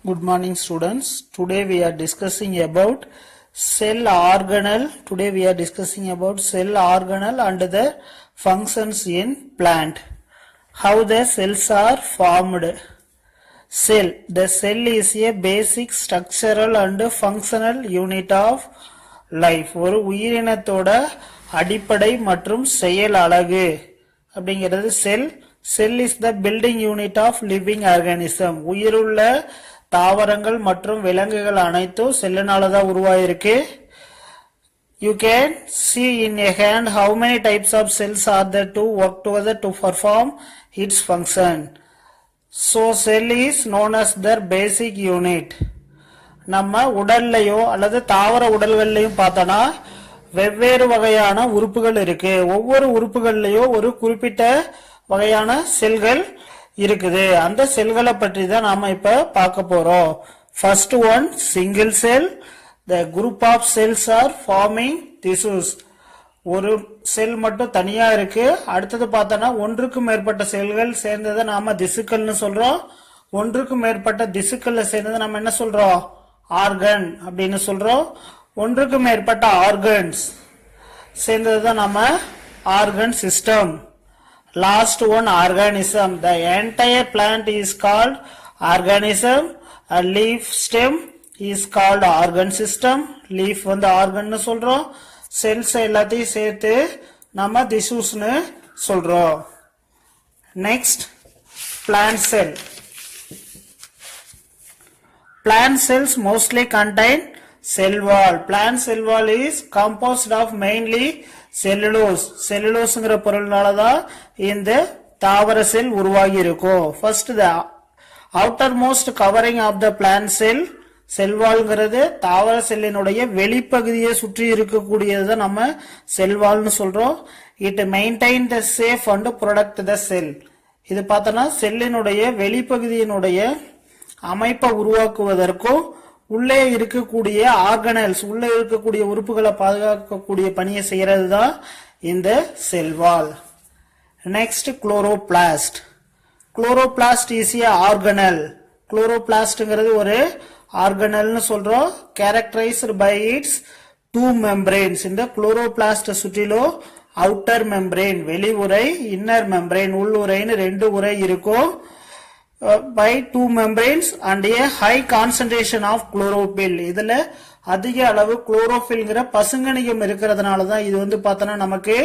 Good morning students. Today we are discussing about cell organelle. Today we are discussing about cell organelle and the functions in plant. How the cells are formed. Cell. The cell is a basic structural and functional unit of life. ஒரு உயிரினத்தோட அடிப்படை மற்றும் செயல் அலகு அப்படிங்கிறது cell. Cell is the building unit of living organism. உயிருள்ள தாவரங்கள் மற்றும் விலங்குகள் அனைத்தும் செல்லுனால தான் உருவாயிருக்கு. You can see in a hand how many types of cells are there to work together to perform its function. So cell is known as their basic unit. நம்ம உடல்லையோ அல்லது தாவர உடல்கள்லையும் பார்த்தோன்னா வெவ்வேறு வகையான உறுப்புகள் இருக்கு. ஒவ்வொரு உறுப்புகள்லையோ ஒரு குறிப்பிட்ட வகையான செல்கள் இருக்குது. அந்த செல்களை பற்றி தான் நாம இப்ப பார்க்க போறோம். First one single cell. The group of cells are forming tissues. ஒரு செல் மட்டும் தனியா இருக்கு. அடுத்தது பார்த்தோன்னா ஒன்றுக்கு மேற்பட்ட செல்கள் சேர்ந்ததை நாம திசுக்கள்னு சொல்றோம். ஒன்றுக்கு மேற்பட்ட திசுக்கள்ல சேர்ந்ததை நம்ம என்ன சொல்றோம்? ஆர்கன் அப்படின்னு சொல்றோம். ஒன்றுக்கு மேற்பட்ட ஆர்கன்ஸ் சேர்ந்ததுதான் நம்ம organ system. Last one, organism. The entire plant is called organism. A leaf stem is called organ system. Leaf வந்து ஆர்கன்னு சொல்றோம். செல்ஸ் எல்லாத்தையும் சேர்த்து நம்ம திசுஸ்னு சொல்றோம். Next, plant cell. Plant cells mostly contain cell wall. Plant cell wall is composed of mainly cellulose. செல்லுலோஸ்ங்கிற பொருள்னாலதான் இந்த தாவர cell உருவாகி இருக்கும். First the outermost covering of the plant cell. செல்வால்ங்கிறது தாவர செல்லினுடைய வெளிப்பகுதியை சுற்றி இருக்கக்கூடியதை நம்ம செல்வால்னு சொல்றோம். It maintain the safe and protect the cell. இது பார்த்தோன்னா செல்லினுடைய வெளிப்பகுதியினுடைய அமைப்பை உருவாக்குவதற்கும் உள்ளே இருக்கக்கூடிய ஆர்கனல்ஸ் உள்ளே இருக்கக்கூடிய உறுப்புகளை பாதுகாக்கக்கூடிய பணியை செய்யறது தான் இந்த cell wall. Next chloroplast. Chloroplast is a organelle. குளோரோபிளாஸ்ட்ங்கிறது ஒரு ஆர்கனல்னு சொல்றோம். Characterized by its two membranes. இந்த குளோரோபிளாஸ்ட சுற்றிலும் அவுட்டர் மெம்பரேன் வெளி உறை, இன்னர் மெம்பரேன் உள் உரைன்னு ரெண்டு உரை இருக்கும். By two membranes and a high concentration of chlorophyll. இதுல அதிக அளவு குளோரோபில்ங்கிற பசுங்கணிகம் இருக்கிறதுனால தான் இது வந்து பார்த்தோன்னா நமக்கு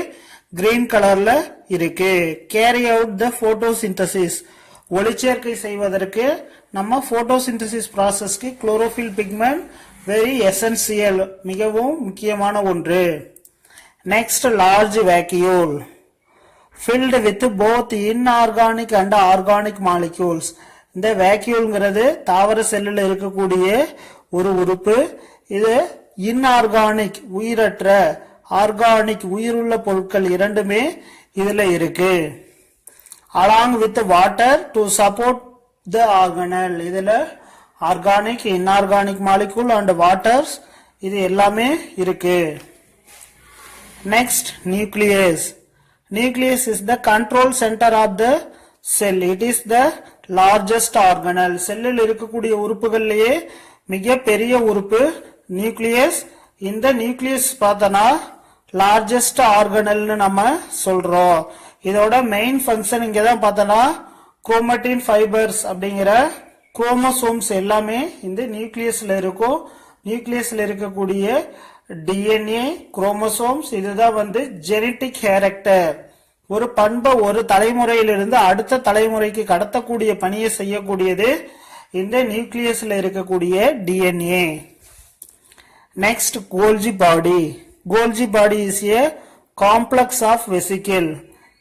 கிரீன் கலர்ல இருக்கு. Carry out the photosynthesis. ஒளிச்சேர்க்கை செய்வதற்கு நம்ம போட்டோசிந்தசிஸ் ப்ராசஸ்க்கு குளோரோபில் பிக்மெண்ட் வெரி எசென்சியல், மிகவும் முக்கியமான ஒன்று. Next large vacuole. Filled with both inorganic and organic molecules. இந்த வேக்யூல்ங்கிறது தாவர செல்லில் இருக்கக்கூடிய ஒரு உறுப்பு. இது இன்ஆர்கானிக் உயிரற்ற, ஆர்கானிக் உயிருள்ள பொருட்கள் இரண்டுமே இதுல இருக்கு. Along with water to support the organelle. இதுல organic, inorganic molecule and waters இது எல்லாமே இருக்கு. Next nucleus. Nucleus is the control center of the cell. It is the largest organelle. செல்லில் இருக்கக்கூடிய உறுப்புகள்லயே மிக பெரிய உறுப்பு நியூக்ளியஸ். இந்த நியூக்ளியஸ் பார்த்தனா லார்ஜஸ்ட் ஆர்கனல்னு நம்ம சொல்றோம். இதோட மெயின் ஃபங்க்ஷன் இங்க தான் பார்த்தனா குரோமட்டின் ஃபைபர்ஸ் அப்படிங்கிற குரோமோசோம்ஸ் எல்லாமே இந்த நியூக்ளியஸ்ல இருக்கும். நியூக்ளியஸ்ல இருக்கக்கூடிய டிஎன்ஏ, குரோமோசோம்ஸ் இதுதான் வந்து ஜெனட்டிக் கேரக்டர். ஒரு பண்பை ஒரு தலைமுறையிலிருந்து அடுத்த தலைமுறைக்கு கடத்தக்கூடிய பணியை செய்யக்கூடியது இந்த நியூக்ளியஸ்ல இருக்கக்கூடிய DNA. Next Golgi body. Golgi body is a complex of vesicle.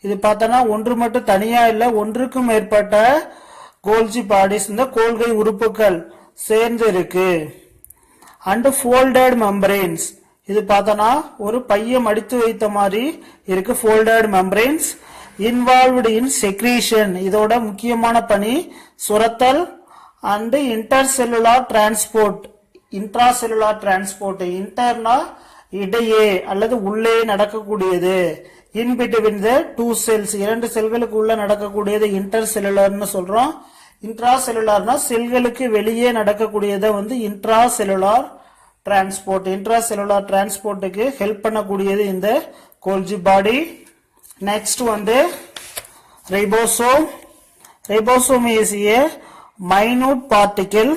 இது பார்த்தோன்னா ஒன்று மட்டும் தனியா இல்ல, ஒன்றுக்கும் மேற்பட்ட கோல்ஜி பாடிஸ் இந்த கோல்கை உறுப்புகள் சேர்ந்து இருக்கு. And folded membranes. இது பார்த்தோன்னா ஒரு பைய மடித்து வைத்த மாதிரி இருக்கு. Folded membranes involved in secretion. இதோட முக்கியமான பணி சுரத்தல் and intercellular transport. Intracellular transport. இன்டர்னா இடையே அல்லது உள்ளே நடக்கக்கூடியது. In between the two cells இரண்டு செல்களுக்கு உள்ள நடக்கக்கூடியது இன்டர் செல்லுலர்னு சொல்றோம். இன்ட்ரா செல்லுலார்னா செல்களுக்கு வெளியே நடக்கக்கூடியதை வந்து intra cellular transport. Intra cellular டிரான்ஸ்போர்ட்டுக்கு ஹெல்ப் பண்ணக்கூடியது இந்த கோல்ஜி பாடி. நெக்ஸ்ட் வந்து ribosome. Ribosome is a minute particle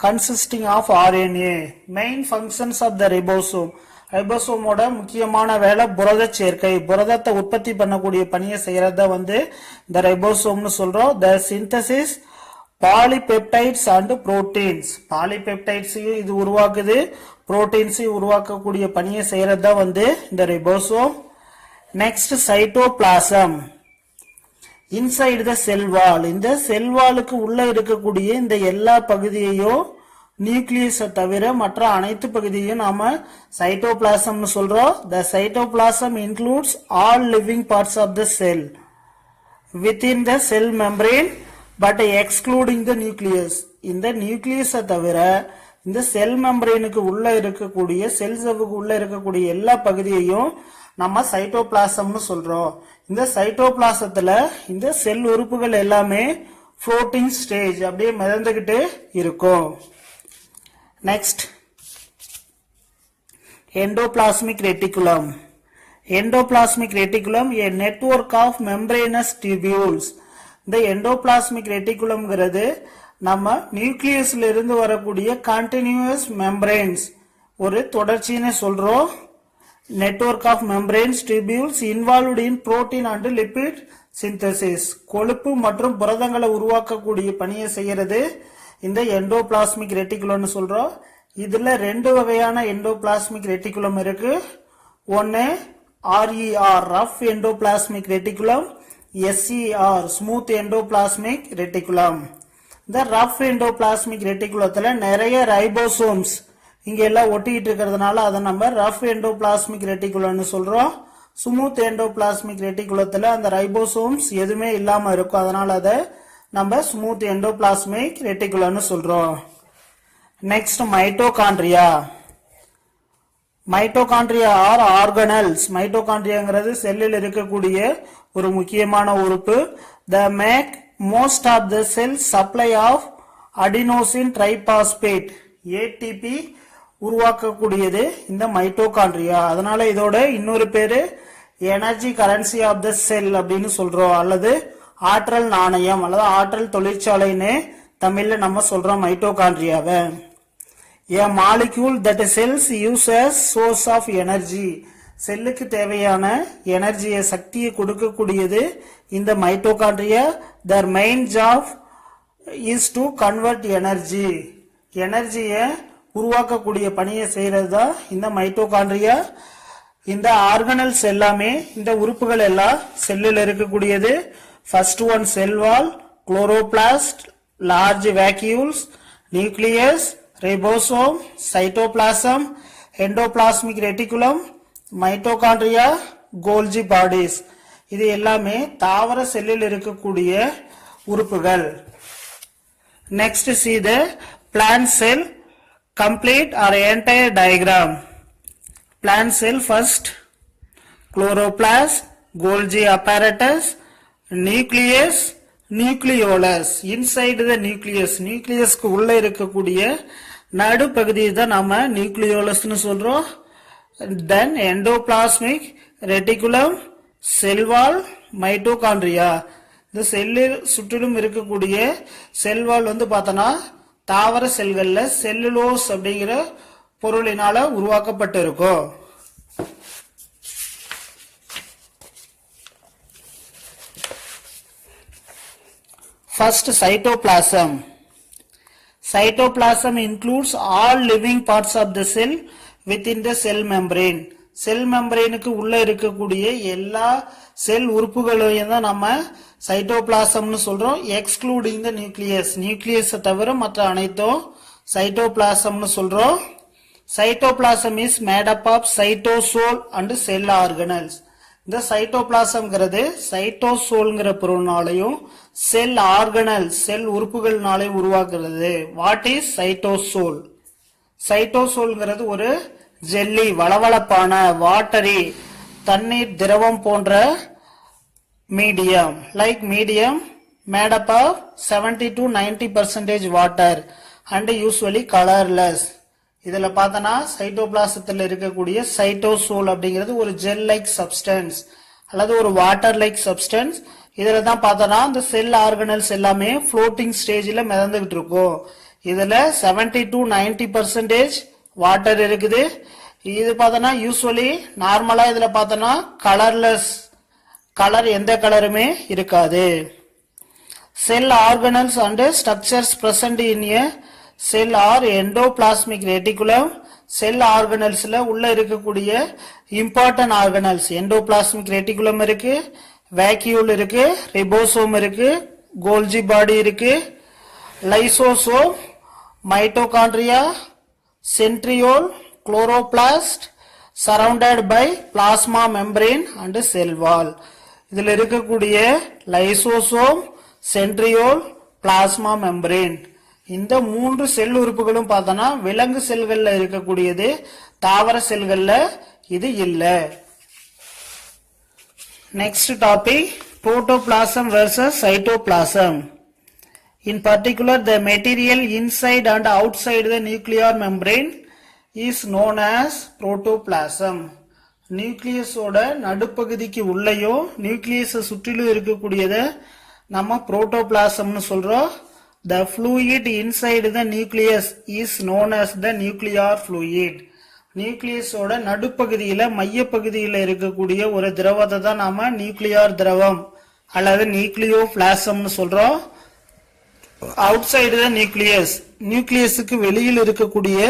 consisting of RNA. Main functions of the ribosome. ரைபோசோமோட முக்கியமான வேலை புரத சேர்க்கை. புரதத்தை உற்பத்தி பண்ணக்கூடிய பணியை செய்யறத வந்து இந்த ரைபோசோம்னு சொல்றோம். The synthesis polypeptides and proteins. பாலிபெப்டைட்ஸையும் இது உருவாக்குது, புரோட்டீன்ஸையும் உருவாக்கக்கூடிய பணியை செய்யறத வந்து இந்த ரைபோசோம். Next cytoplasm. Inside the cell wall. இந்த செல் வாலுக்கு உள்ள இருக்கக்கூடிய இந்த எல்லா பகுதியையும் நியூக்ளியஸை தவிர மற்ற அனைத்து பகுதியையும் நாம சைட்டோபிளாசம்னு சொல்றோம். The cytoplasm includes all living parts of the cell within the cell membrane but excluding the nucleus. இந்த நியூக்ளியஸை தவிர இந்த செல் மெம்பரேனுக்கு உள்ள இருக்கக்கூடிய செல் சவ்வுக்கு உள்ள இருக்கக்கூடிய எல்லா பகுதியையும் நம்ம சைட்டோபிளாசம்னு சொல்றோம். இந்த சைட்டோபிளாசத்துல இந்த செல் உறுப்புகள் எல்லாமே ஃப்ளோட்டிங் ஸ்டேஜ், அப்படியே மிதந்துகிட்டு இருக்கும். Next endoplasmic reticulum. Endoplasmic reticulum a network of membranous tubules. இந்த எண்டோபிளாஸ்மிக் ரெட்டிகுலம்ங்கிறது நம்ம நியூக்ளியஸ்ல இருந்து வரக்கூடிய கண்டினியூஸ் மெம்பரேன்ஸ், ஒரு தொடர்ச்சின்னு சொல்றோம். network of membranes tubules involved in protein and lipid synthesis. கொழுப்பு மற்றும் புரதங்களை உருவாக்கக்கூடிய பணியை செய்யறது இந்த எண்டோபிளாஸ்மிக் ரெட்டிகுலம்னு சொல்றோம். இதுல ரெண்டு வகையான எண்டோபிளாஸ்மிக் ரெட்டிகுலம் இருக்கு. ஒன்னு RER rough endoplasmic reticulum, SER smooth endoplasmic reticulum. இந்த ரஃப் எண்டோபிளாஸ்மிக் ரெட்டிகுலத்துல நிறைய ரைபோசோம்ஸ் இங்க எல்லாம் ஒட்டிட்டு இருக்கிறதுனால அதை நம்ம ரஃப் எண்டோபிளாஸ்மிக் ரெட்டிகுலம்னு சொல்றோம். ஸ்மூத் எண்டோபிளாஸ்மிக் ரெட்டிகுலத்துல அந்த ரைபோசோம்ஸ் எதுவுமே இல்லாம இருக்கும், அதனால அதை நம்ம ஸ்மூத் எண்டோபிளாஸ்மிக் ரெட்டிகுலம்னு சொல்றோம். Next mitochondria. Mitochondria are organelles. மைட்டோகாண்ட்ரியாங்கிறது செல்லில் இருக்கக்கூடிய ஒரு முக்கியமான உறுப்பு. The make most of the cell supply of adenosine triphosphate ATP உருவாக்கக்கூடியது இந்த மைட்டோகாண்ட்ரியா. அதனால இதோட இன்னொரு பேரு energy currency of the cell அப்படின்னு சொல்றோம், அல்லது ஆற்றல் நாணயம் அல்லது ஆற்றல் தொழிற்சாலைன்னு தமிழ்ல நம்ம சொல்றோம் மைட்டோகாண்ட்ரியாவை. A molecule that cells use as source of energy. செல்லுக்கு தேவையான எனர்ஜியை சக்தியை கொடுக்கக்கூடியது இந்த mitochondria. Their main job is to convert energy. எனர்ஜியை உருவாக்கக்கூடிய பணியை செய்யறது தான் இந்த மைட்டோகாண்ட்ரியா. இந்த ஆர்கனல்ஸ் எல்லாமே, இந்த உறுப்புகள் எல்லாம் செல்லில் இருக்கக்கூடியது. First one cell wall, chloroplast, large vacuoles, nucleus, ribosome, cytoplasm, endoplasmic reticulum, mitochondria, Golgi bodies. இது எல்லாமே தாவர செல்லில் இருக்கக்கூடிய உறுப்புகள். Next see the plant cell complete or entire diagram. Plant cell first, chloroplast, Golgi apparatus, nucleus, nucleolus. Inside the nucleus, nucleus க்கு உள்ள இருக்கக்கூடிய நடு பகுதியை தான் நாம நியூக்ளியோலஸ்னு சொல்றோம். Then endoplasmic reticulum, cell wall, mitochondria. இந்த செல்லில் சுற்றிலும் இருக்கக்கூடிய செல் வால் வந்து பார்த்தோன்னா தாவர செல்கள்ல செல்லுலோஸ் அப்படிங்கிற பொருளினால உருவாக்கப்பட்டு இருக்கும். First, cytoplasm. Cytoplasm includes all living parts of the cell within the cell membrane. செல் மெம்பரேனுக்கு உள்ள இருக்கக்கூடிய எல்லா செல் உறுப்புகளையும் தான் நம்ம சைட்டோபிளாசம்னு சொல்றோம். எக்ஸ்க்ளூடிங் த நியூக்ளியஸ், நியூக்ளியஸ் தவிர மற்ற அனைத்தும் சைட்டோபிளாசம்னு சொல்றோம். Cytoplasm is made up of cytosol and cell organelles. இந்த சைட்டோபிளாசம்ங்கிறது சைட்டோசோல்ங்கிற பொருள்னாலையும் செல் ஆர்கனல் செல் உறுப்புகள்னாலையும் உருவாக்குறது. What is cytosol? சைட்டோசோல்ங்கிறது ஒரு ஜெல்லி, வளவளப்பான வாட்டரி தண்ணீர் திரவம் போன்ற medium, like medium made up of 70 to 90% water and usually colorless. இதுல பார்த்தனா சைட்டோபிளாசத்துல இருக்கக்கூடிய சைட்டோசோல் அப்படிங்கிறது ஒரு ஜெல் லைக் சப்ஸ்டன்ஸ் அல்லது ஒரு வாட்டர் லைக் சப்ஸ்டன்ஸ். இதுல தான் பார்த்தனா இந்த செல் ஆர்கனல்ஸ் எல்லாமே ஃப்ளோட்டிங் ஸ்டேஜ்ல மிதந்துகிட்டு இருக்கும். இதுல 70 to 90% வாட்டர் இருக்குது. இது பார்த்தனா யூசுவலி நார்மலா இதுல பார்த்தனா கலர்லெஸ், கலர் எந்த கலருமே இருக்காது. Cell organelles and structures present in a cell are endoplasmic reticulum. Cell ஆர்கனல்ஸ்ல உள்ள இருக்கக்கூடிய இம்பார்ட்டன்ட் ஆர்கனல்ஸ் எண்டோபிளாஸ்மிக் ரெட்டிகுலம் இருக்கு, வேக்யூல் இருக்கு, ரிபோசோம் இருக்கு, கோல்ஜி பாடி இருக்கு, lysosome, mitochondria, centriole, chloroplast surrounded by plasma membrane and cell wall. இதில் இருக்கக்கூடிய lysosome, centriole, plasma membrane, இந்த மூன்று செல் உறுப்புகளும் பார்த்தனா விலங்கு செல்கள்ல இருக்கக்கூடியது, தாவர செல்கள்ல இது இல்ல. Next topic protoplasm versus cytoplasm. In particular, the material inside and outside the nuclear membrane is known as protoplasm. நியூக்ளியஸோட நடுப்பகுதிக்கு உள்ளேயும் நியூக்ளியஸை சுற்றிலும் இருக்கக்கூடியதை நம்ம புரோட்டோபிளாசம்னு சொல்றோம். The fluid inside the nucleus is known as the nuclear fluid. நியூக்ளியஸோட நடுப்பகுதியில மையப்பகுதியில இருக்கக்கூடிய ஒரு திரவத்தை தான் நாம நியூக்ளியர் திரவம் அல்லது நியூக்ளியோபிளாசம்னு சொல்றோம். அவுட் சைடு த நியூக்ளியஸ், நியூக்ளியஸுக்கு வெளியில் இருக்கக்கூடிய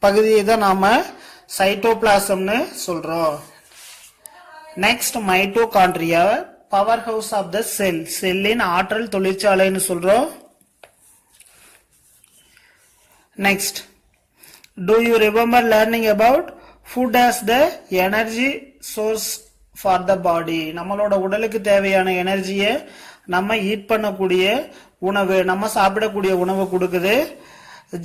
பகுதியை தான் நாம சைட்டோபிளாசம்னு சொல்றோம். Next mitochondria, powerhouse of the cell, செல்லின் ஆற்றல் தொழிற்சாலைன்னு சொல்றோம். Next, do you remember learning about food as the energy source for the body? நம்மளோட உடலுக்கு தேவையான எனர்ஜியை நம்ம ஈட் பண்ணக்கூடிய உணவு, நம்ம சாப்பிடக்கூடிய உணவு கொடுக்குது.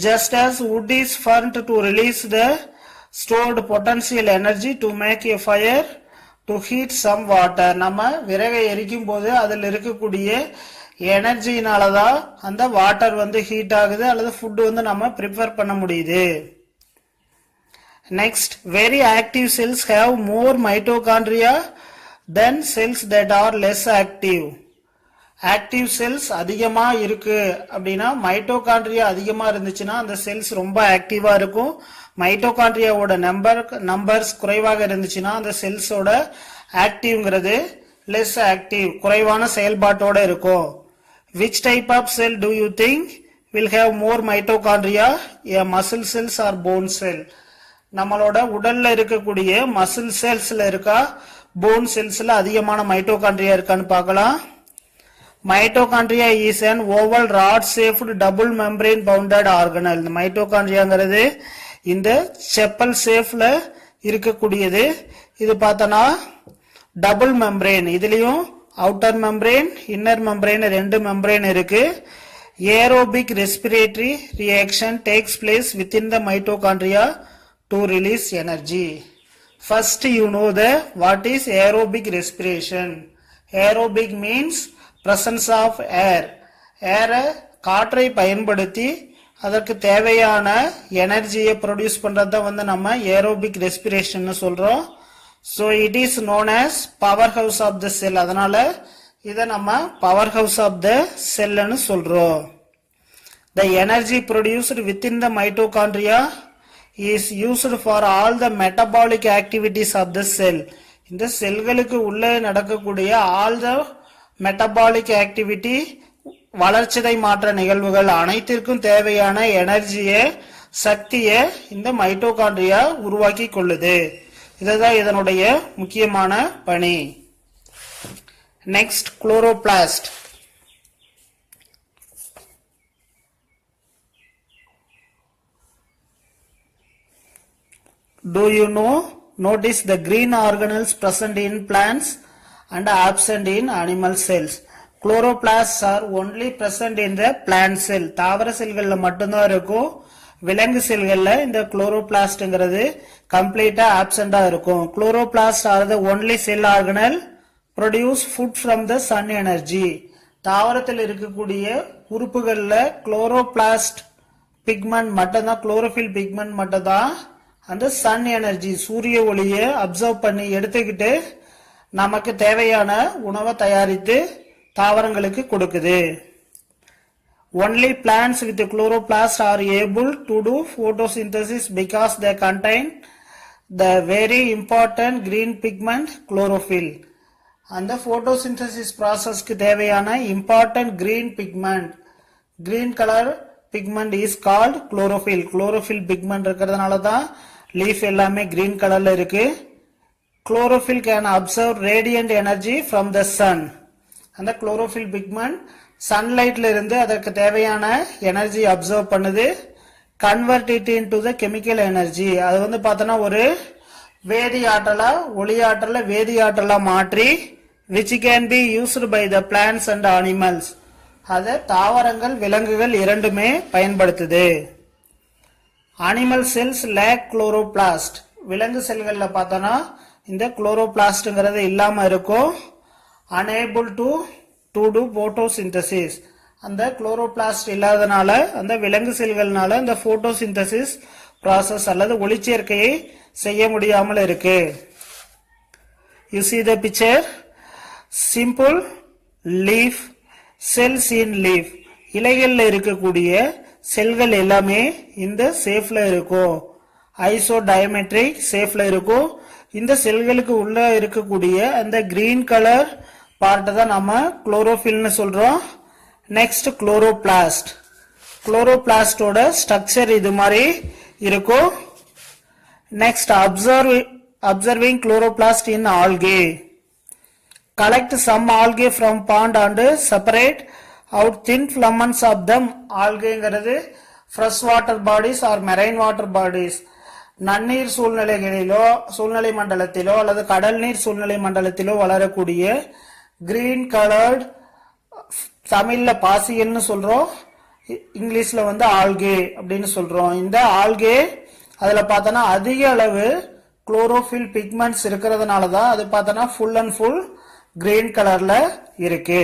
Just as wood is burnt to release the stored potential energy to make a fire to heat some water. நம்ம விறகை எரிக்கும் போது அதில் இருக்கக்கூடிய எனர்ஜினாலதான் அந்த வாட்டர் வந்து ஹீட் ஆகுது அல்லது ஃபுட் வந்து நம்ம ப்ரிப்பேர் பண்ண முடியுது. Next, very active cells have more mitochondria than cells that are less active. Active cells அதிகமா இருக்கு அப்படின்னா மைட்டோகாண்ட்ரியா அதிகமா இருந்துச்சுன்னா அந்த செல்ஸ் ரொம்ப ஆக்டிவா இருக்கும். மைட்டோகாண்ட்ரியாவோட நம்பர்ஸ் குறைவாக இருந்துச்சுன்னா அந்த செல்ஸோட ஆக்டிவ்ங்கிறது லெஸ் ஆக்டிவ், குறைவான செயல்பாட்டோட இருக்கும். Which type of cell do you think will have more mitochondria? A muscle cells or bone cell? நம்மளோட உடல்ல இருக்கக்கூடிய மசில் செல்ஸ்ல இருக்கா, போன் செல்ஸ்ல அதிகமான மைட்டோகாண்ட்ரியா இருக்கான்னு பார்க்கலாம். Mitochondria is an oval rod shaped double membrane bounded organelle. இந்த மைட்டோகாண்ட்ரியாங்கிறது இந்த செப்பல் ஷேப்ல இருக்கக்கூடியது. இது பார்த்தனா டபுள் மெம்பரேன், இதுலயும் அவுட்டர் மெம்பரேன் இன்னர் மெம்பரேன் ரெண்டு மெம்பரேன் இருக்கு. Aerobic respiratory reaction takes place within the mitochondria to release energy. First you know the what is aerobic respiration. Aerobic means presence of air. ஏரை காற்றை பயன்படுத்தி அதற்கு தேவையான எனர்ஜியை produce பண்றத வந்து நம்ம ஏரோபிக் ரெஸ்பிரேஷன் சொல்றோம். So it is known as power house of the cell. அதனால இத நம்ம power house of the cell னு சொல்றோம். The energy produced within the mitochondria is used for all the metabolic activities of the cell. இந்த செல்களுக்கு உள்ளே நடக்கக்கூடிய all the metabolic activity, வளர்ச்சிதை மாற்ற நிகழ்வுகள் அனைத்திற்கும் தேவையான எனர்ஜியை, சக்தியை இந்த மைட்டோகாண்ட்ரியா உருவாக்கி கொள்ளுது. இதுதான் இதனுடைய முக்கியமான பணி. Next, chloroplast. Do you notice the green organelles present in plants and absent in animal cells? Chloroplasts are only present in the plant cell. தாவர செல்கள்ல மட்டும்தான் இருக்கும். விலங்கு செல்கள்ல இந்த குளோரோபிளாஸ்ட்ங்கிறது கம்ப்ளீட்டா ஆப்சென்டா இருக்கும். Chloroplasts are the only cell organelle produce food from the sun energy. தாவரத்தில் இருக்கக்கூடிய உறுப்புகள்ல chloroplast pigment மட்டும் தான், குளோரோஃபில் பிக்மெண்ட் மட்டும் தான் அந்த சன் எனர்ஜி சூரிய ஒளியை அப்சர்வ் பண்ணி எடுத்துக்கிட்டு நமக்கு தேவையான உணவை தயாரித்து தாவரங்களுக்கு கொடுக்குது. Only plants with chloroplast are able to do photosynthesis because they contain the very important green pigment chlorophyll. அந்த photosynthesis processக்கு தேவையான important green pigment, green color pigment is called chlorophyll. chlorophyll pigment இருக்கிறதுனால தான் leaf எல்லாமே green colorல இருக்கு. chlorophyll can absorb radiant energy from the sun. அந்த chlorophyll pigment சன்லைட்ல இருந்து அதற்கு தேவையான எனர்ஜி அப்சர்வ் பண்ணுது, convert it into the chemical energy. அது வந்து பார்த்தோன்னா ஒரு வேதி ஆற்றலா, ஒளி ஆற்றல வேதி ஆற்றலா மாற்றி which can be used by the plants and animals. அதை தாவரங்கள் விலங்குகள் இரண்டுமே பயன்படுத்துது. Animal cells lack chloroplast. விலங்கு செல்கள்ல பார்த்தோன்னா இந்த குளோரோபிளாஸ்ட்ங்கிறது இல்லாம இருக்கும். unable to do photosynthesis. அந்த குளோரோபிளாஸ்ட் இல்லாதனால அந்த விலங்கு செல்கள்னால இந்த போட்டோசிந்தசிஸ் ப்ராசஸ் அல்லது ஒளிச்சேர்க்கையை செய்ய முடியாமல் இருக்கு. You see the picture? Simple leaf, cells in leaf. இலைகள்ல இருக்கக்கூடிய செல்கள் எல்லாமே இந்த ஷேப்ல இருக்கும், ஐசோடயமெட்ரிக் ஷேப்ல இருக்கும். இந்த செல்களுக்கு உள்ள இருக்கக்கூடிய அந்த கிரீன் கலர் பார்ட் தான் நம்ம குளோரோஃபில்னு சொல்றோம். Next chloroplast. குளோரோபிளாஸ்டோட ஸ்ட்ரக்சர் இது மாதிரி இருக்கும். Next observing chloroplast in algae. Collect some algae from pond and separate out thin filaments of them. ஆல்கேங்கிறது fresh water bodies or marine water bodies. நன்னீர் சூழ்நிலை மண்டலத்திலோ அல்லது கடல் நீர் சூழ்நிலை மண்டலத்திலோ வளரக்கூடிய கிரீன் கலர்ட், தமிழ்ல பாசியல்னு சொல்றோம், இங்கிலீஷ்ல வந்து ஆல்கே அப்படின்னு சொல்றோம். இந்த ஆல்கே அதுல பார்த்தோன்னா அதிக அளவு குளோரோஃபில் பிக்மெண்ட்ஸ் இருக்கிறதுனால தான் அது பார்த்தோன்னா ஃபுல் அண்ட் ஃபுல் கிரீன் கலர்ல இருக்கு.